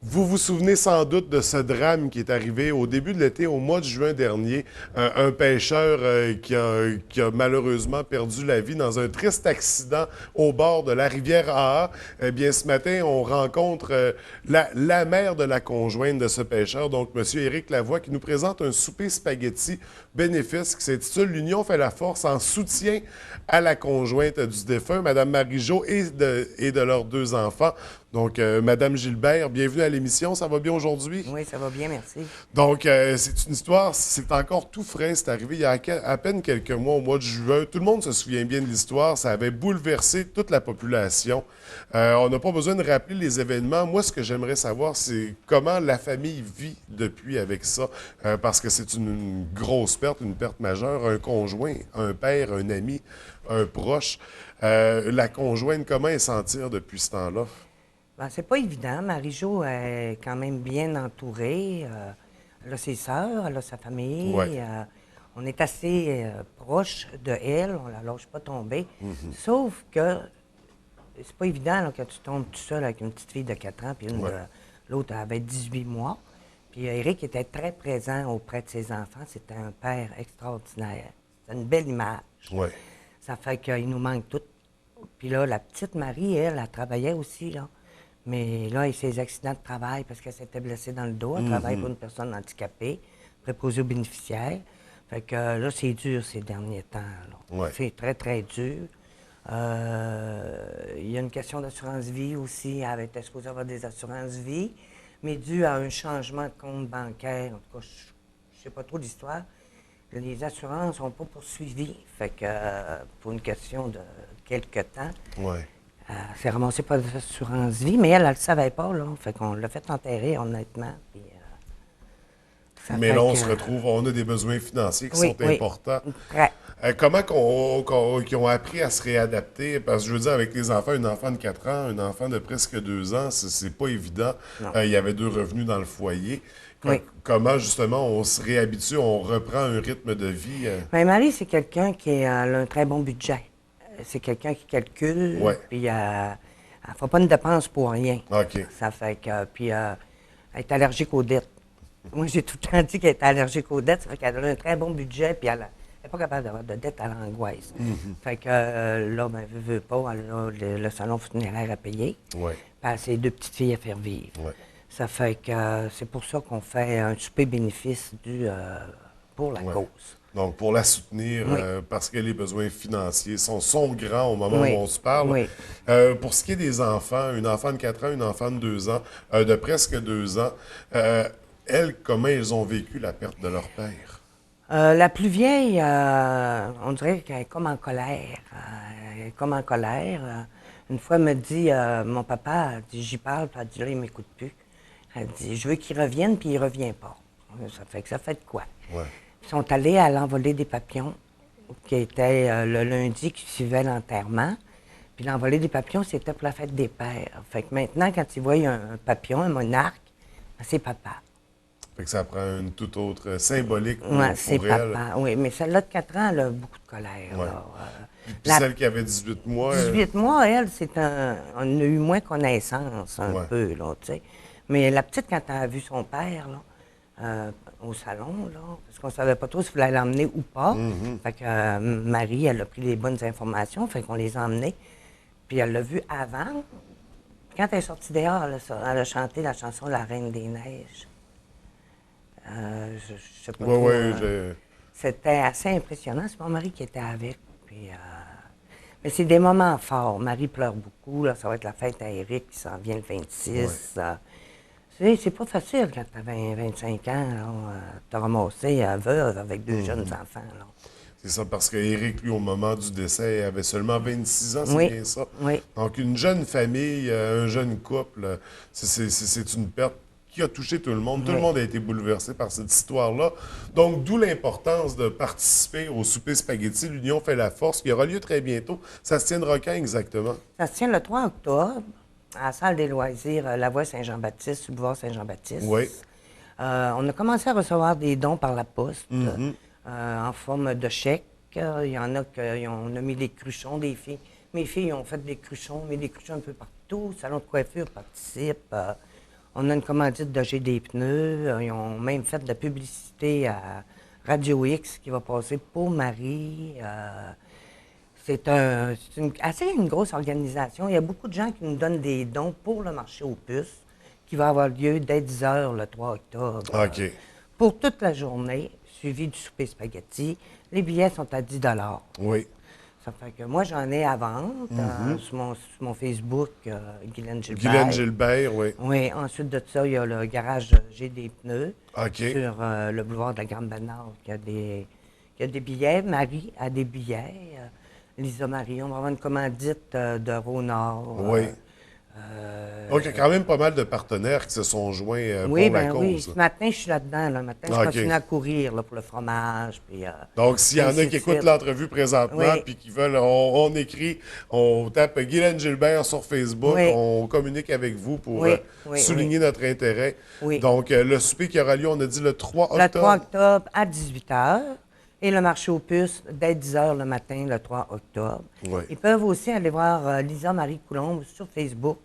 Vous vous souvenez sans doute de ce drame qui est arrivé au début de l'été, au mois de juin dernier. Un pêcheur qui a malheureusement perdu la vie dans un triste accident au bord de la rivière AA. Eh bien, ce matin, on rencontre la mère de la conjointe de ce pêcheur, donc M. Éric Lavoie, qui nous présente un souper spaghetti bénéfice qui s'intitule «L'Union fait la force» en soutien à la conjointe du défunt, Mme Marie-Jo, et de leurs deux enfants. Donc, Madame Gilbert, bienvenue à l'émission. Ça va bien aujourd'hui? Oui, ça va bien, merci. Donc, c'est une histoire, c'est encore tout frais. C'est arrivé il y a à peine quelques mois, au mois de juin. Tout le monde se souvient bien de l'histoire. Ça avait bouleversé toute la population. On n'a pas besoin de rappeler les événements. Moi, ce que j'aimerais savoir, c'est comment la famille vit depuis avec ça. Parce que c'est une grosse perte, une perte majeure. Un conjoint, un père, un ami, un proche. La conjointe, comment elle s'en tire depuis ce temps-là? Ben, c'est pas évident. Marie-Jo est quand même bien entourée. Elle a ses sœurs, elle a sa Ouais. famille. On est assez proche de elle, on la lâche pas tomber. Sauf que c'est pas évident là, que tu tombes tout seul avec une petite fille de 4 ans, puis Ouais. l'autre avait 18 mois. Puis Eric était très présent auprès de ses enfants. C'était un père extraordinaire. C'était une belle image. Ouais. Ça fait qu'il nous manque tout. Puis là, la petite Marie, elle travaillait aussi, là. Mais là, avec ses accidents de travail, parce qu'elle s'était blessée dans le dos, elle travaille pour une personne handicapée, préposée aux bénéficiaires. Fait que là, c'est dur ces derniers temps, là. Ouais. C'est très, très dur. Il y a une question d'assurance-vie aussi. Elle était supposée avoir des assurances-vie, mais dû à un changement de compte bancaire, en tout cas, je ne sais pas trop l'histoire, les assurances n'ont pas poursuivi. Fait que, pour une question de quelques temps, Ouais. s'est ramassée par l'assurance vie, mais elle ne le savait pas, là. Fait qu'on l'a fait enterrer, honnêtement. Puis, ça Mais fait là, on que. se retrouve, on a des besoins financiers qui Oui, sont oui. importants. Très. Comment qu'ils ont appris à se réadapter? Parce que je veux dire, avec les enfants, un enfant de 4 ans, un enfant de presque 2 ans, c'est pas évident. Non. Il y avait deux revenus dans le foyer. Oui. Comment, justement, on se réhabitue, on reprend un rythme de vie? Mais Marie, c'est quelqu'un qui a un très bon budget. C'est quelqu'un qui calcule, Ouais. puis elle ne fait pas une dépense pour rien. OK. Ça fait que. Puis elle est allergique aux dettes. Moi, j'ai tout le temps dit qu'elle était allergique aux dettes. Ça fait qu'elle a un très bon budget, puis elle n'est pas capable d'avoir de dettes à l'angoisse. Fait que là, ben, veut pas, elle a le salon funéraire à payer. Ouais. Puis elle a ses deux petites filles à faire vivre. Ouais. Ça fait que c'est pour ça qu'on fait un souper bénéfice pour la Ouais. cause. Donc, pour la soutenir, Oui. parce que les besoins financiers sont grands au moment où Oui. on se parle. Oui. Pour ce qui est des enfants, une enfant de 4 ans, une enfant de 2 ans, de presque 2 ans, elles, comment ils ont vécu la perte de leur père? La plus vieille, on dirait qu'elle est comme en colère. Elle est comme en colère. Une fois, elle me dit, mon papa, elle dit, j'y parle, puis elle dit, là, il m'écoute plus. Elle dit, je veux qu'il revienne, puis il revient pas. Ça fait que ça fait de quoi? Ouais. Ils sont allés à l'envolée des papillons, qui était le lundi qui suivait l'enterrement. Puis l'envolée des papillons, c'était pour la fête des pères. Fait que maintenant, quand ils voient un papillon, un monarque, ben, c'est papa. Fait que ça prend une toute autre symbolique Oui, c'est pour elle. papa. Oui, mais celle-là de 4 ans, elle a beaucoup de colère. Ouais. Là. Puis La celle qui avait 18 mois, 18 mois, elle, on a eu moins connaissance un ouais. peu, là, tu sais. Mais la petite, quand elle a vu son père, là, au salon, là, parce qu'on ne savait pas trop s'il fallait l'emmener ou pas. Fait que Marie, elle a pris les bonnes informations, fait qu'on les a emmenés. Puis elle l'a vu avant. Quand elle est sortie dehors, elle a chanté la chanson La Reine des Neiges. Je sais pas Ouais, trop. ouais, C'était assez impressionnant. C'est mon mari qui était avec. Puis, mais c'est des moments forts. Marie pleure beaucoup. Là, ça va être la fête à Eric qui s'en vient le ouais. 26. C'est pas facile quand tu as 25 ans. Tu as ramassé à veuve avec deux jeunes enfants. Là. C'est ça, parce qu'Éric, lui, au moment du décès, avait seulement 26 ans, c'est Oui, bien ça. oui. Donc, une jeune famille, un jeune couple, c'est une perte qui a touché tout le monde. Tout le Oui. monde a été bouleversé par cette histoire-là. Donc, d'où l'importance de participer au souper spaghetti. L'Union fait la force, qui aura lieu très bientôt. Ça se tiendra quand exactement? Ça se tient le 3 octobre à la salle des loisirs, la voie Saint-Jean-Baptiste, sous le boulevard Saint-Jean-Baptiste. Oui. On a commencé à recevoir des dons par la poste en forme de chèques. Il y en a on a mis des cruchons, des filles. Mes filles ont fait des cruchons, mis des cruchons un peu partout. Le salon de coiffure participe. On a une commandite de G des pneus. Ils ont même fait de la publicité à Radio X qui va passer pour Marie. C'est une grosse organisation. Il y a beaucoup de gens qui nous donnent des dons pour le marché aux puces qui va avoir lieu dès 10 heures le 3 octobre. OK. Pour toute la journée, suivi du souper spaghetti. Les billets sont à 10 Oui. Ça fait que moi, j'en ai à vendre sur mon Facebook, Guylaine Gilbert. Guylaine Gilbert, oui. Oui, ensuite de ça, il y a le garage G des pneus OK. sur le boulevard de la Grande-Banard qui a des billets. Marie a des billets. Lisa Marion, on va avoir une commandite de Ronald. Oui. Donc, il y a quand même pas mal de partenaires qui se sont joints pour la cause. Oui. Ce matin, je suis là-dedans. Le matin, je OK. continue à courir là, pour le fromage. Puis, Donc, s'il y en ainsi a de qui écoutent suite. l'entrevue présentement Oui. puis qui veulent, on écrit, on tape Guylaine Gilbert sur Facebook, Oui. on communique avec vous pour Oui, souligner notre intérêt. Oui. Donc, le souper qui aura lieu, on a dit le 3 octobre. Le 3 octobre à 18 h. Et le marché aux puces dès 10 h le matin, le 3 octobre. Oui. Ils peuvent aussi aller voir Lisa Marie Coulombe sur Facebook.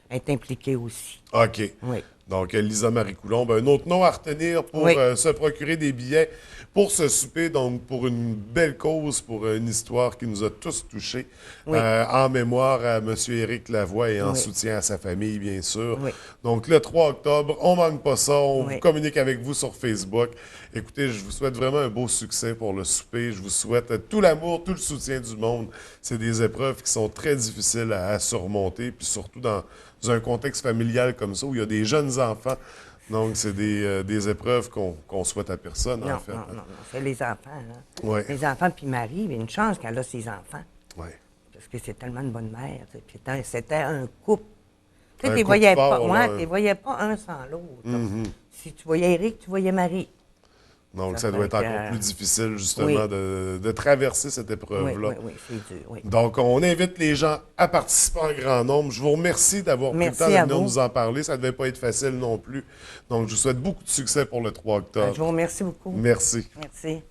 Elle est impliquée aussi. OK. Oui. Donc, Lisa Marie Coulombe, un autre nom à retenir pour Oui. se procurer des billets pour ce souper, donc pour une belle cause, pour une histoire qui nous a tous touchés, Oui. en mémoire à M. Éric Lavoie et en Oui. soutien à sa famille, bien sûr. Oui. Donc, le 3 octobre, on manque pas ça, on Oui. vous communique avec vous sur Facebook. Écoutez, je vous souhaite vraiment un beau succès pour le souper. Je vous souhaite tout l'amour, tout le soutien du monde. C'est des épreuves qui sont très difficiles à surmonter, puis surtout dans un contexte familial comme ça, où il y a des jeunes enfants. Donc, c'est des épreuves qu'on souhaite à personne, en fait. Non. C'est les enfants. Là. Oui. Les enfants, puis Marie, il y a une chance qu'elle a ses enfants. Oui. Parce que c'est tellement une bonne mère. Tu sais. Puis c'était un couple. Tu Un sais, tu couple voyais fort, pas, là. tu les voyais pas un sans l'autre. Si tu voyais Éric, tu voyais Marie. Donc, Ça ça doit fait être que, encore plus difficile, justement, oui. de traverser cette épreuve-là. Oui, c'est dur. Oui. Donc, on invite les gens à participer en grand nombre. Je vous remercie d'avoir pris le Merci temps de à venir vous. nous en parler. Ça ne devait pas être facile non plus. Donc, je vous souhaite beaucoup de succès pour le 3 octobre. Je vous remercie beaucoup. Merci. Merci.